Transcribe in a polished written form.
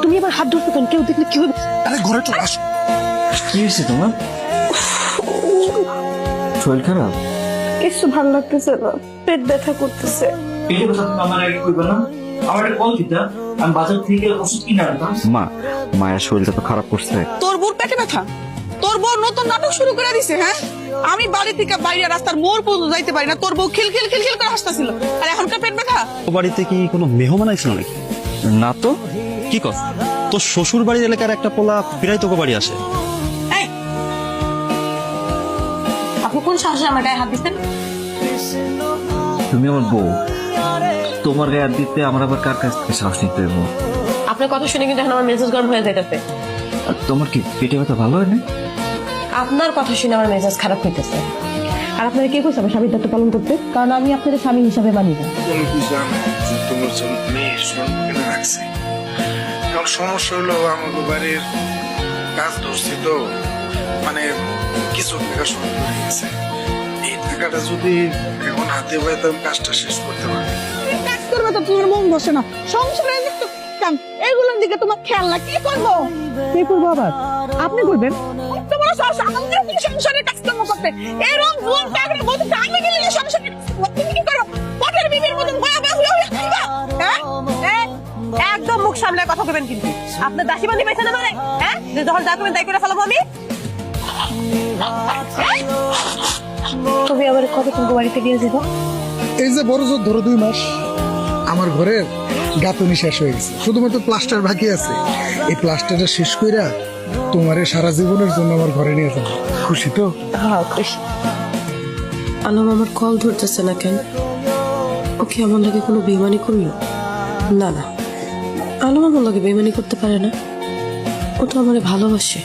তুমি আমার হাত ধরছো কেন? কেউ দেখলে কি হবে? আরে ঘরে চলে আসো। কি হয়েছে তোমার? শরীর খারাপ? কিছু ভালো লাগতেছে না, পেট ব্যথা করতেছে। পেটে ব্যথা আমার আগে কইবা না? আমার একটা কল দিতা, আমি বাজার থেকে ওষুধ কিনে আনতাম। মায়ের শরীরটা তো খারাপ করছে। তোর বোর পেটে ব্যথা? তোর বউ নতুন নাটক শুরু করে দিছে? হ্যাঁ, আমি বাড়ি থেকে বাইরে রাস্তার মোড় পর্যন্ত যাইতে পারি না, তোর বউ খিলখিল খিলখিল করে হাসতেছিল, আর এখনকার পেট ব্যথা? ও বাড়িতে কি কোনো মেহমান আইছিল নাকি? না তো। কি কর, তোর শ্বশুর বাড়ির এলাকার একটা পোলা প্রায় তোকে বাড়ি আসে। এই, আপনি কোন সাহসে আমার গায়ে হাত দিচ্ছেন? তুমি আমার বউ, তোমার গায়ে হাত দিতে আমার আবার কার কাছ থেকে সাহস নিতে হইব? আপনার কথা শুনে কিন্তু এখন আমার মেজাজ গরম হয়ে যাইতেছে। আর তোমার কি পেটে ব্যথা ভালো হয় না? আপনার কথা শুনে আমার মেজাজ খারাপ হইতেছে। আর আপনারা কে কইছে আমার স্বামীর দায়িত্ব পালন করতে? কারণ আমি আপনাদের স্বামী হিসাবে মানি না। তুমি কি জানো যে তোমার জন্য মেয়ে কিনে রাখছে? এখন সমস্যা হলো আমাদের বাড়ির কাজ ধরছি তো, মানে কিছু টাকা শর্ট হয়ে গেছে। এই টাকাটা যদি এখন হাতে পাইতাম কাজটা শেষ করতে পারি। কাজ করবে তো তোমার মন বসে না, সংসারে একটু কাম, এগুলোর দিকে তোমার খেয়াল না। কি করবো? কে করবো আবার? আপনি করবেন। তোমার সাহস আমাদের কি সংসারে কাজকর্ম করতে? এরকম ভুল টাকা বলতে আমি গেলে এই সংসারে তুমি কি করো? পটের বিবির মতন ভয়া ভয়া হয়ে খাইবা? হ্যাঁ, একদম মুখ সামলে কথা বলবেন কিন্তু। আপনার দাসী বান্ধি পাইছে না মানে? হ্যাঁ, যে যখন যা করবেন তাই করে ফেলাবো আমি। তুমি আবার কতক্ষণ বাড়িতে গিয়ে যাবো? এই যে বড় জোর ধরো 2 মাস আমার ঘরের গাঁথনি শেষ হয়ে গেছে, শুধুমাত্র প্লাস্টার বাকি আছে। এই প্লাস্টারটা শেষ কইরা তোমারে সারা জীবনের জন্য আমার ঘরে নিয়ে যাবো। খুশি তো? হ্যাঁ খুশি। আলম আমার কল ধরতেছে না কেন? ওকে আমার লাগে কোনো বেইমানি করলো? না না, আলম আমার লাগে বেইমানি করতে পারে না, ও তো আমারে ভালোবাসে।